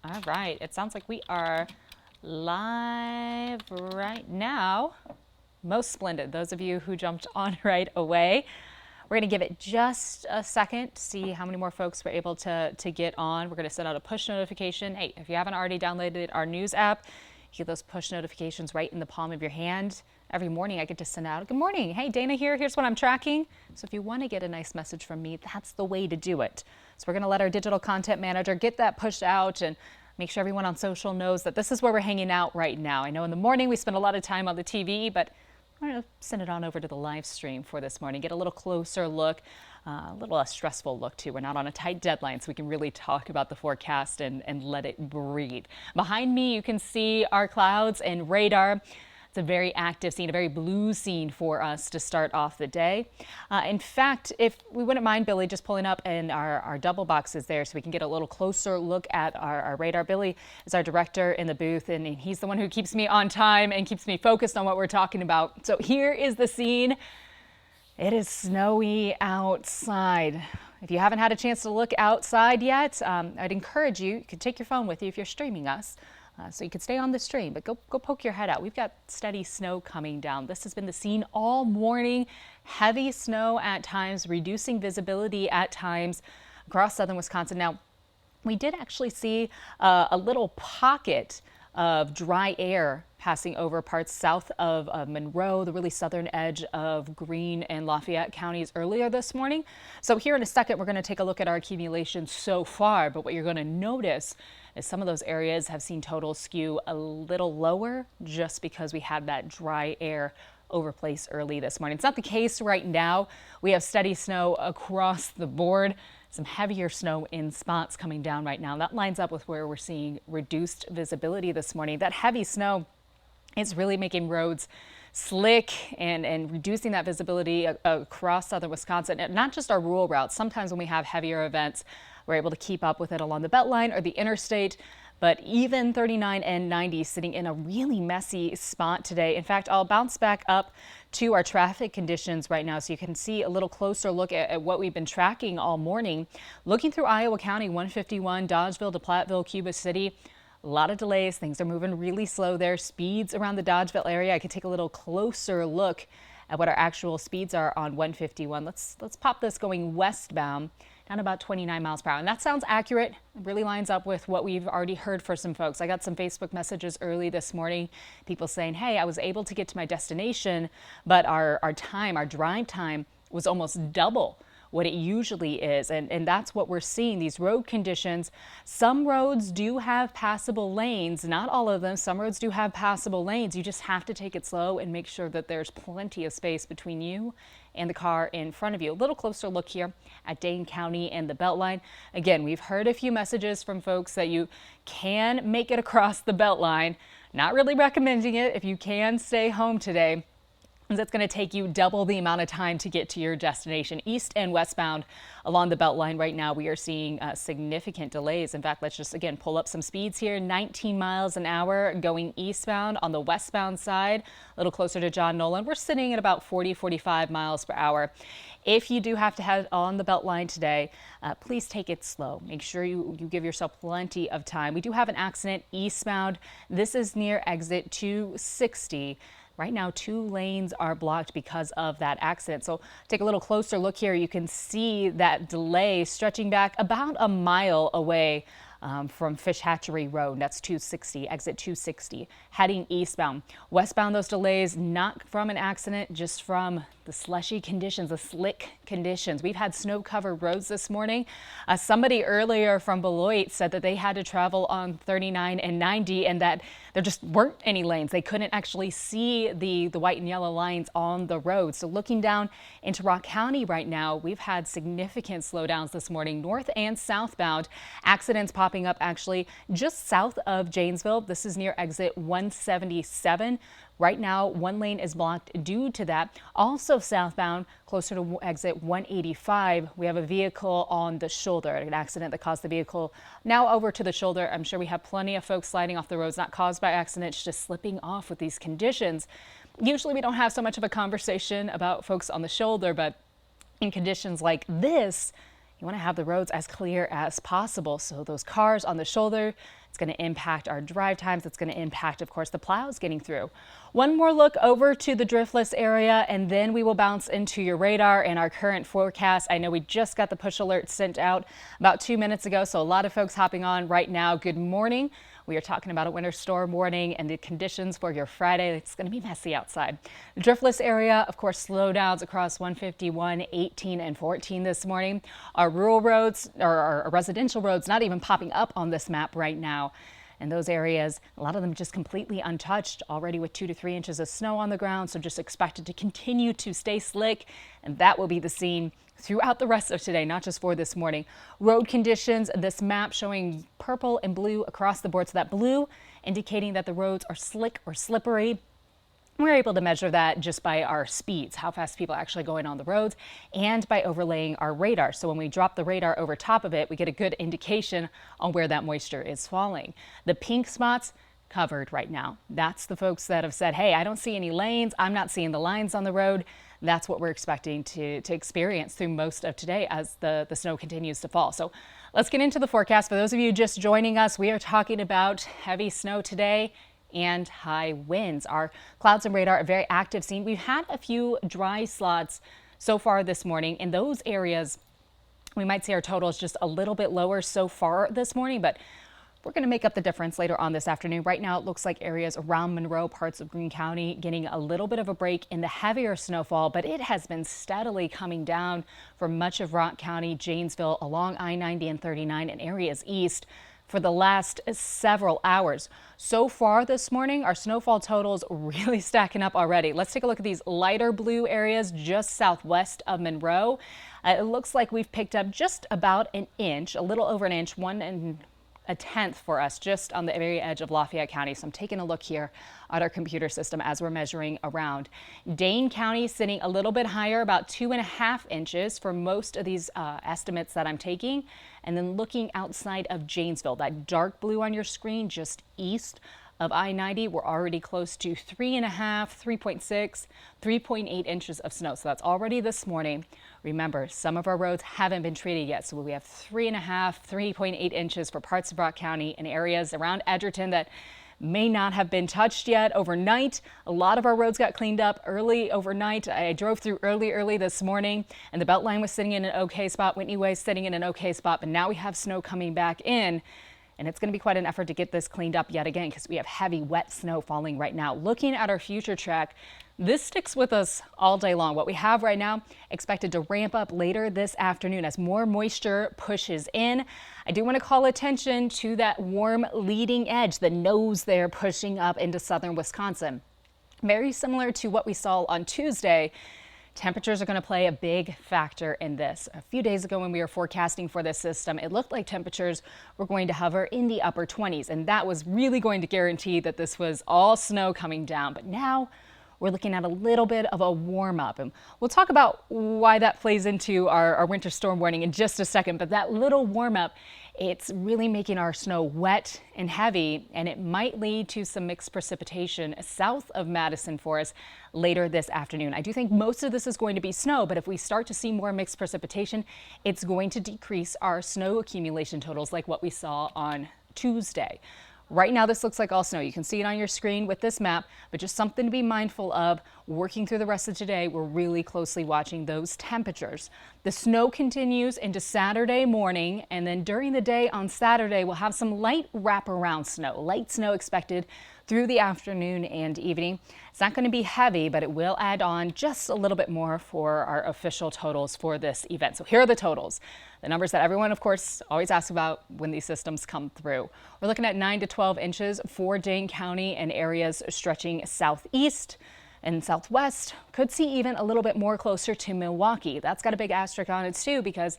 All right, it sounds like we are live right now. Most splendid. Those of you who jumped on right away. We're going to give it just a second to see how many more folks were able to get on. We're going to send out a push notification. Hey, if you haven't already downloaded our news app, you get those push notifications right in the palm of your hand. Every morning I get to send out, good morning, hey, Dana here, here's what I'm tracking. So if you want to get a nice message from me, that's the way to do it. So we're going to let our digital content manager get that pushed out and make sure everyone on social knows that this is where we're hanging out right now. I know in the morning we spend a lot of time on the TV, but I'm going to send it on over to the live stream for this morning, get a little closer look, a little less stressful look too. We're not on a tight deadline, so we can really talk about the forecast and let it breathe. Behind me, you can see our clouds and radar. It's a very active scene, a very blue scene for us to start off the day. In fact, if we wouldn't mind, Billy, just pulling up in our double boxes there so we can get a little closer look at our radar. Billy is our director in the booth, and he's the one who keeps me on time and keeps me focused on what we're talking about. So here is the scene. It is snowy outside. If you haven't had a chance to look outside yet, I'd encourage you could take your phone with you if you're streaming us. So you could stay on the stream, but go poke your head out. We've got steady snow coming down. This has been the scene all morning. Heavy snow at times, reducing visibility at times across southern Wisconsin. Now, we did actually see a little pocket of dry air passing over parts south of Monroe, the really southern edge of Greene and Lafayette counties earlier this morning. So here in a second, we're going to take a look at our accumulations so far, but what you're going to notice is some of those areas have seen totals skew a little lower just because we had that dry air over place early this morning. It's not the case right now. We have steady snow across the board. Some heavier snow in spots coming down right now. That lines up with where we're seeing reduced visibility this morning. That heavy snow is really making roads slick and reducing that visibility across southern Wisconsin, and not just our rural routes. Sometimes when we have heavier events, we're able to keep up with it along the Beltline or the interstate. But even 39 and 90 sitting in a really messy spot today. In fact, I'll bounce back up to our traffic conditions right now so you can see a little closer look at what we've been tracking all morning. Looking through Iowa County, 151, Dodgeville to Platteville, Cuba City. A lot of delays. Things are moving really slow there. Speeds around the Dodgeville area. I can take a little closer look at what our actual speeds are on 151. Let's pop this going westbound down about 29 miles per hour. And that sounds accurate. It really lines up with what we've already heard for some folks. I got some Facebook messages early this morning, people saying, hey, I was able to get to my destination, but our drive time was almost double what it usually is. And that's what we're seeing, these road conditions. Some roads do have passable lanes, not all of them. Some roads do have passable lanes. You just have to take it slow and make sure that there's plenty of space between you and the car in front of you. A little closer look here at Dane County and the Beltline. Again, we've heard a few messages from folks that you can make it across the Beltline. Not really recommending it. If you can, stay home today. That's going to take you double the amount of time to get to your destination. East and westbound along the Beltline right now, we are seeing significant delays. In fact, let's just again pull up some speeds here. 19 miles an hour going eastbound on the westbound side, a little closer to John Nolan. We're sitting at about 45 miles per hour. If you do have to head on the Beltline today, please take it slow. Make sure you give yourself plenty of time. We do have an accident eastbound. This is near exit 260. Right now, 2 lanes are blocked because of that accident. So take a little closer look here. You can see that delay stretching back about a mile away from Fish Hatchery Road. That's 260, exit 260, heading eastbound. Westbound, those delays not from an accident, just from the slushy conditions, the slick conditions. We've had snow-covered roads this morning. Somebody earlier from Beloit said that they had to travel on 39 and 90 and that there just weren't any lanes. They couldn't actually see the white and yellow lines on the road. So looking down into Rock County right now, we've had significant slowdowns this morning, north and southbound. Accidents popping up actually just south of Janesville. This is near exit 177. Right now, 1 lane is blocked due to that. Also southbound, closer to exit 185, we have a vehicle on the shoulder, an accident that caused the vehicle now over to the shoulder. I'm sure we have plenty of folks sliding off the roads, not caused by accidents, just slipping off with these conditions. Usually we don't have so much of a conversation about folks on the shoulder, but in conditions like this, You want to have the roads as clear as possible. So those cars on the shoulder, it's going to impact our drive times. It's going to impact, of course, the plows getting through. One more look over to the driftless area, and then we will bounce into your radar and our current forecast. I know we just got the push alert sent out about 2 minutes ago, so a lot of folks hopping on right now. Good morning. We are talking about a winter storm warning and the conditions for your Friday. It's going to be messy outside. The driftless area, of course, slowdowns across 151, 18, and 14 this morning. Our rural roads, or our residential roads, not even popping up on this map right now. And those areas, a lot of them just completely untouched, already with 2 to 3 inches of snow on the ground. So just expected to continue to stay slick, and that will be the scene throughout the rest of today, not just for this morning. Road conditions, this map showing purple and blue across the board. So that blue indicating that the roads are slick or slippery. We're able to measure that just by our speeds, how fast people are actually going on the roads, and by overlaying our radar. So when we drop the radar over top of it, we get a good indication on where that moisture is falling. The pink spots covered right now. That's the folks that have said, hey, I don't see any lanes. I'm not seeing the lines on the road. That's what we're expecting to experience through most of today as the snow continues to fall. So let's get into the forecast. For those of you just joining us, we are talking about heavy snow today and high winds. Our clouds and radar are very active scene. We've had a few dry slots so far this morning. In those areas, we might see our totals just a little bit lower so far this morning, but we're going to make up the difference later on this afternoon. Right now, it looks like areas around Monroe, parts of Greene County, getting a little bit of a break in the heavier snowfall, but it has been steadily coming down for much of Rock County, Janesville, along I-90 and 39 and areas east for the last several hours. So far this morning, our snowfall totals really stacking up already. Let's take a look at these lighter blue areas just southwest of Monroe. It looks like we've picked up just about an inch, a little over an inch, 1/10 for us just on the very edge of Lafayette County. So I'm taking a look here at our computer system as we're measuring around. Dane County sitting a little bit higher, about 2.5 inches for most of these estimates that I'm taking. And then looking outside of Janesville, that dark blue on your screen just east of I-90, we're already close to 3.5, 3.6, 3.8 inches of snow. So that's already this morning. Remember, some of our roads haven't been treated yet. So we have 3.5, 3.8 inches for parts of Rock County and areas around Edgerton that may not have been touched yet overnight. A lot of our roads got cleaned up early overnight. I drove through early this morning, and the Beltline was sitting in an okay spot. Whitney Way sitting in an okay spot, but now we have snow coming back in. And it's going to be quite an effort to get this cleaned up yet again because we have heavy, wet snow falling right now. Looking at our future track, this sticks with us all day long. What we have right now expected to ramp up later this afternoon as more moisture pushes in. I do want to call attention to that warm leading edge, the nose there pushing up into southern Wisconsin. Very similar to what we saw on Tuesday. Temperatures are going to play a big factor in this. A few days ago when we were forecasting for this system, it looked like temperatures were going to hover in the upper 20s, and that was really going to guarantee that this was all snow coming down. But now we're looking at a little bit of a warm up, and we'll talk about why that plays into our winter storm warning in just a second. But that little warm up, it's really making our snow wet and heavy, and it might lead to some mixed precipitation south of Madison for us later this afternoon. I do think most of this is going to be snow, but if we start to see more mixed precipitation, it's going to decrease our snow accumulation totals like what we saw on Tuesday. Right now, this looks like all snow. You can see it on your screen with this map, but just something to be mindful of working through the rest of today. We're really closely watching those temperatures. The snow continues into Saturday morning, and then during the day on Saturday, we'll have some light wraparound snow. Light snow expected through the afternoon and evening. It's not going to be heavy, but it will add on just a little bit more for our official totals for this event. So here are the totals. The numbers that everyone, of course, always asks about when these systems come through. We're looking at 9 to 12 inches for Dane County and areas stretching southeast and southwest. Could see even a little bit more closer to Milwaukee. That's got a big asterisk on it too, because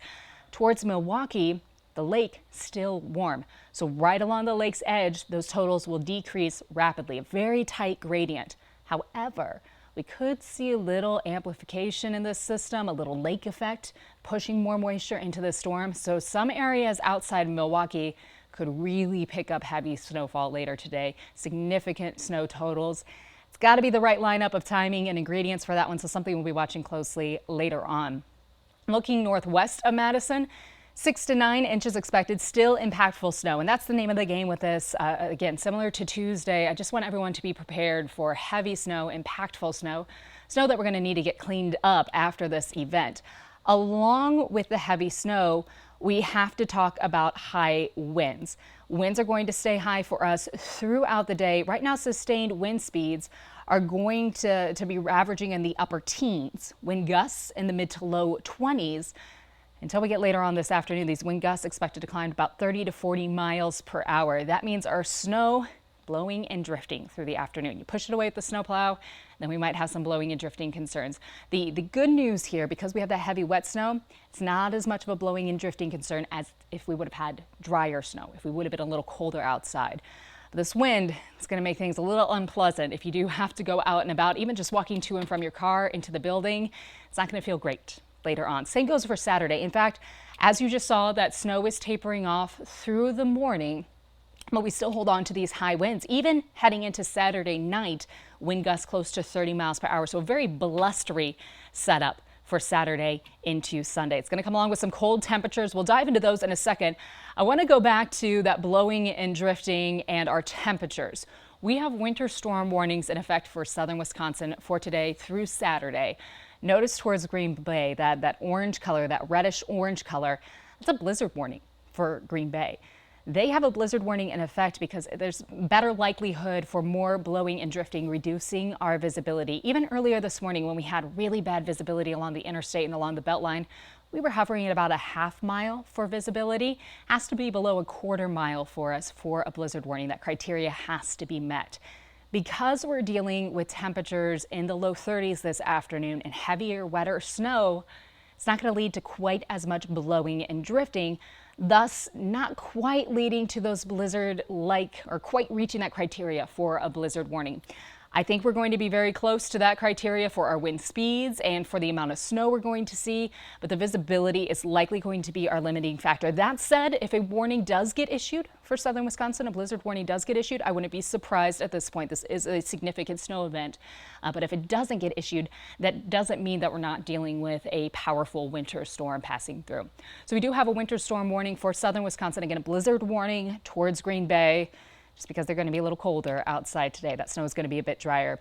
towards Milwaukee, the lake still warm. So right along the lake's edge, those totals will decrease rapidly. A very tight gradient. However, we could see a little amplification in this system, a little lake effect, pushing more moisture into the storm. So some areas outside Milwaukee could really pick up heavy snowfall later today. Significant snow totals. It's got to be the right lineup of timing and ingredients for that one, so something we'll be watching closely later on. Looking northwest of Madison, 6 to 9 inches expected, still impactful snow. And that's the name of the game with this. Again, similar to Tuesday, I just want everyone to be prepared for heavy snow, impactful snow, snow that we're going to need to get cleaned up after this event. Along with the heavy snow, we have to talk about high winds. Winds are going to stay high for us throughout the day. Right now, sustained wind speeds are going to be averaging in the upper teens. Wind gusts in the mid to low 20s. Until we get later on this afternoon, these wind gusts expected to climb about 30 to 40 miles per hour. That means our snow blowing and drifting through the afternoon. You push it away with the snowplow, then we might have some blowing and drifting concerns. The good news here, because we have that heavy wet snow, it's not as much of a blowing and drifting concern as if we would have had drier snow, if we would have been a little colder outside. But this wind is going to make things a little unpleasant if you do have to go out and about, even just walking to and from your car into the building. It's not going to feel great later on. Same goes for Saturday. In fact, as you just saw, that snow is tapering off through the morning, but we still hold on to these high winds. Even heading into Saturday night, wind gusts close to 30 miles per hour. So a very blustery setup for Saturday into Sunday. It's going to come along with some cold temperatures. We'll dive into those in a second. I want to go back to that blowing and drifting and our temperatures. We have winter storm warnings in effect for southern Wisconsin for today through Saturday. Notice towards Green Bay that orange color, that reddish orange color, that's a blizzard warning for Green Bay. They have a blizzard warning in effect because there's better likelihood for more blowing and drifting, reducing our visibility. Even earlier this morning when we had really bad visibility along the interstate and along the Beltline, we were hovering at about a half mile for visibility. Has to be below a quarter mile for us for a blizzard warning. That criteria has to be met. Because we're dealing with temperatures in the low 30s this afternoon and heavier, wetter snow, it's not going to lead to quite as much blowing and drifting, thus not quite leading to those blizzard-like or quite reaching that criteria for a blizzard warning. I think we're going to be very close to that criteria for our wind speeds and for the amount of snow we're going to see, but the visibility is likely going to be our limiting factor. That said, if a warning does get issued for southern Wisconsin, a blizzard warning does get issued, I wouldn't be surprised at this point. This is a significant snow event, but if it doesn't get issued, that doesn't mean that we're not dealing with a powerful winter storm passing through. So we do have a winter storm warning for southern Wisconsin. Again, a blizzard warning towards Green Bay, just because they're going to be a little colder outside today. That snow is going to be a bit drier.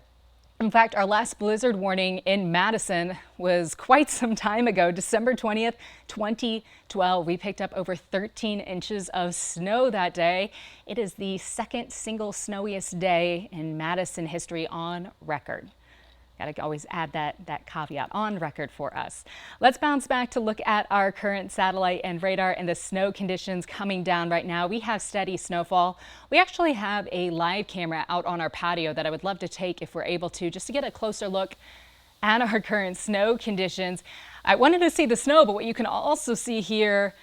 In fact, our last blizzard warning in Madison was quite some time ago, December 20th, 2012. We picked up over 13 inches of snow that day. It is the second single snowiest day in Madison history on record. Got to always add that caveat, on record for us. Let's bounce back to look at our current satellite and radar and the snow conditions coming down right now. We have steady snowfall. We actually have a live camera out on our patio that I would love to take if we're able to, just to get a closer look at our current snow conditions. I wanted to see the snow, but what you can also see here,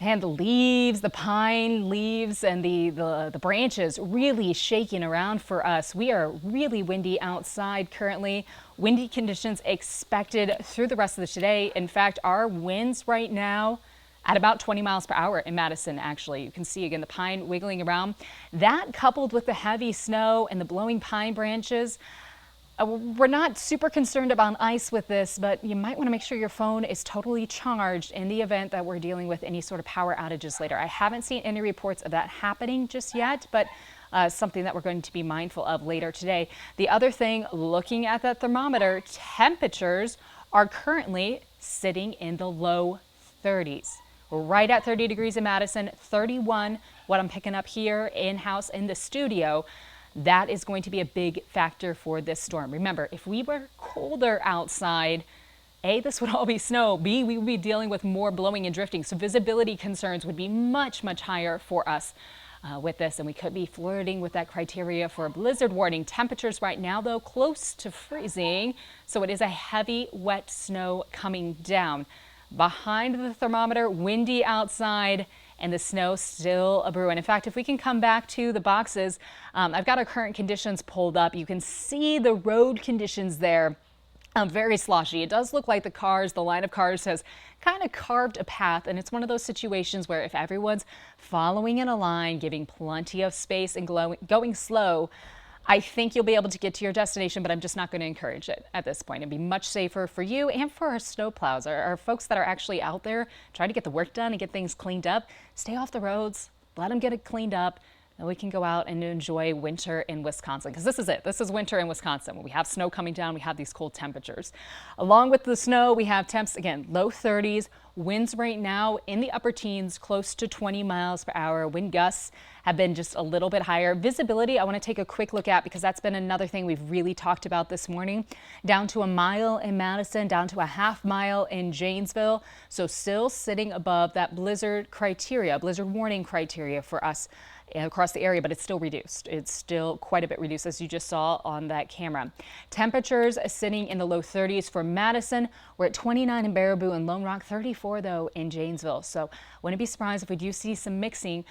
and the leaves, the pine leaves and the branches really shaking around for us. We are really windy outside currently. Windy conditions expected through the rest of the day. In fact, our winds right now at about 20 miles per hour in Madison, actually. You can see again the pine wiggling around. That coupled with the heavy snow and the blowing pine branches, we're not super concerned about ice with this, but you might want to make sure your phone is totally charged in the event that we're dealing with any sort of power outages later. I haven't seen any reports of that happening just yet, but something that we're going to be mindful of later today. The other thing, looking at that thermometer, temperatures are currently sitting in the low 30s. We're right at 30 degrees in Madison, 31, what I'm picking up here in-house in the studio. That is going to be a big factor for this storm. Remember, if we were colder outside, A, this would all be snow. B, we would be dealing with more blowing and drifting. So visibility concerns would be much, much higher for us with this. And we could be flirting with that criteria for a blizzard warning. Temperatures right now, though, close to freezing. So it is a heavy, wet snow coming down. Behind the thermometer, windy outside, and the snow still a brewing. In fact, if we can come back to the boxes, I've got our current conditions pulled up. You can see the road conditions there. Very sloshy. It does look like the line of cars has kind of carved a path, and it's one of those situations where if everyone's following in a line, giving plenty of space and going slow, I think you'll be able to get to your destination, but I'm just not going to encourage it at this point. It'd be much safer for you and for our snowplows, our folks that are actually out there trying to get the work done and get things cleaned up. Stay off the roads, let them get it cleaned up. Then we can go out and enjoy winter in Wisconsin, because this is it. This is winter in Wisconsin. When we have snow coming down, we have these cold temperatures. Along with the snow, we have temps, again, low 30s. Winds right now in the upper teens, close to 20 miles per hour. Wind gusts have been just a little bit higher. Visibility, I want to take a quick look at, because that's been another thing we've really talked about this morning. Down to a mile in Madison, down to a half mile in Janesville. So still sitting above that blizzard criteria, blizzard warning criteria for us across the area, but it's still reduced. It's still quite a bit reduced, as you just saw on that camera. Temperatures sitting in the low 30s for Madison. We're at 29 in Baraboo and Lone Rock, 34 though in Janesville. So wouldn't be surprised if we do see some mixing.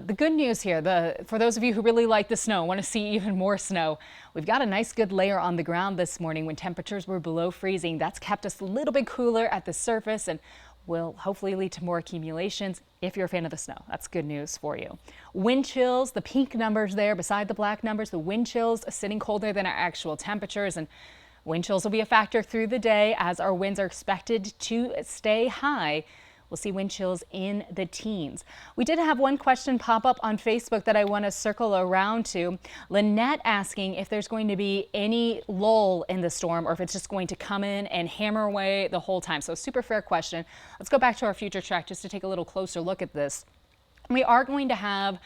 The good news here, for those of you who really like the snow, want to see even more snow, we've got a nice good layer on the ground this morning when temperatures were below freezing. That's kept us a little bit cooler at the surface and will hopefully lead to more accumulations if you're a fan of the snow. That's good news for you. Wind chills, the pink numbers there beside the black numbers, the wind chills sitting colder than our actual temperatures, and wind chills will be a factor through the day as our winds are expected to stay high. We'll see wind chills in the teens. We did have one question pop up on Facebook that I want to circle around to. Lynette asking if there's going to be any lull in the storm or if it's just going to come in and hammer away the whole time. So super fair question. Let's go back to our future track just to take a little closer look at this. We are going to have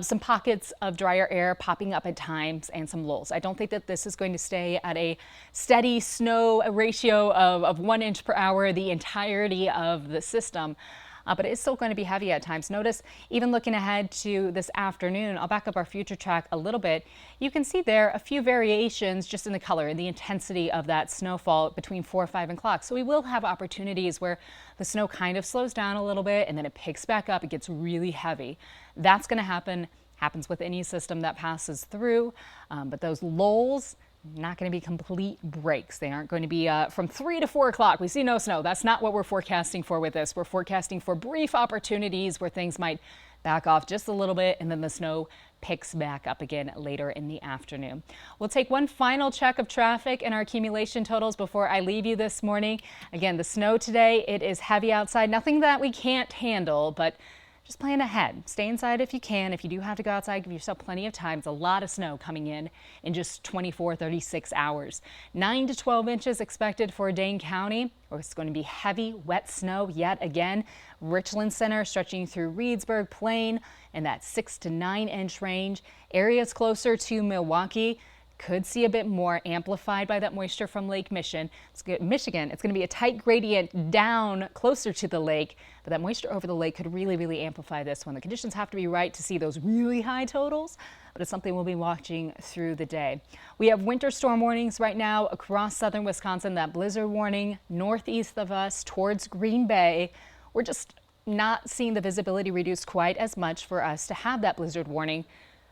some pockets of drier air popping up at times and some lulls. I don't think that this is going to stay at a steady snow ratio of 1 inch per hour the entirety of the system. But it's still going to be heavy at times. Notice, even looking ahead to this afternoon, I'll back up our future track a little bit. You can see there a few variations just in the color and the intensity of that snowfall between 4, 5 o'clock. So we will have opportunities where the snow kind of slows down a little bit and then it picks back up. It gets really heavy. That's going to happens with any system that passes through. But those lulls, not going to be complete breaks. They aren't going to be from 3 to 4 o'clock. We see no snow. That's not what we're forecasting for with this. We're forecasting for brief opportunities where things might back off just a little bit and then the snow picks back up again later in the afternoon. We'll take one final check of traffic and our accumulation totals before I leave you this morning. Again, the snow today, it is heavy outside. Nothing that we can't handle, but just plan ahead. Stay inside if you can. If you do have to go outside, give yourself plenty of time. It's a lot of snow coming in just 24, 36 hours. 9 to 12 inches expected for Dane County. It's going to be heavy, wet snow yet again. Richland Center stretching through Reedsburg, Plain, in that 6 to 9 inch range. Areas closer to Milwaukee could see a bit more, amplified by that moisture from Lake Michigan. It's going to be a tight gradient down closer to the lake, but that moisture over the lake could really amplify this one. The conditions have to be right to see those really high totals, but it's something we'll be watching through the day. We have winter storm warnings right now across southern Wisconsin, that blizzard warning northeast of us towards Green Bay. We're just not seeing the visibility reduced quite as much for us to have that blizzard warning.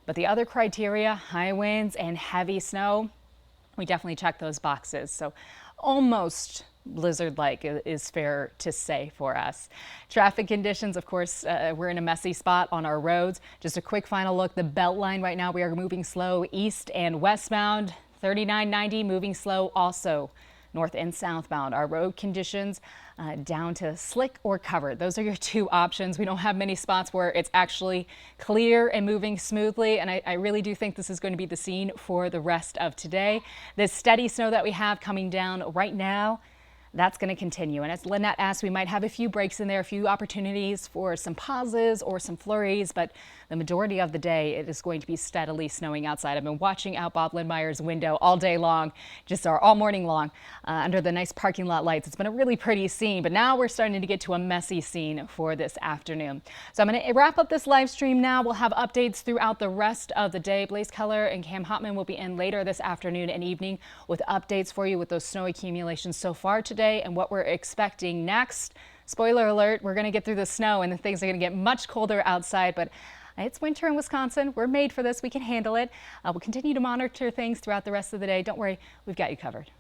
But the other criteria, high winds and heavy snow, we definitely check those boxes. So almost blizzard-like is fair to say for us. Traffic conditions, of course, we're in a messy spot on our roads. Just a quick final look. The Beltline right now, we are moving slow east and westbound. 3990 moving slow also north and southbound. Our road conditions down to slick or covered. Those are your two options. We don't have many spots where it's actually clear and moving smoothly, and I really do think this is going to be the scene for the rest of today. This steady snow that we have coming down right now, that's going to continue. And as Lynette asked, we might have a few breaks in there, a few opportunities for some pauses or some flurries, but the majority of the day it is going to be steadily snowing outside. I've been watching out Bob Lindmeier's window all day long, all morning long, under the nice parking lot lights. It's been a really pretty scene, but now we're starting to get to a messy scene for this afternoon. So I'm going to wrap up this live stream now. We'll have updates throughout the rest of the day. Blaze Keller and Cam Hotman will be in later this afternoon and evening with updates for you with those snow accumulations so far today and what we're expecting next. Spoiler alert, we're going to get through the snow and things are going to get much colder outside, but it's winter in Wisconsin. We're made for this. We can handle it. We'll continue to monitor things throughout the rest of the day. Don't worry, we've got you covered.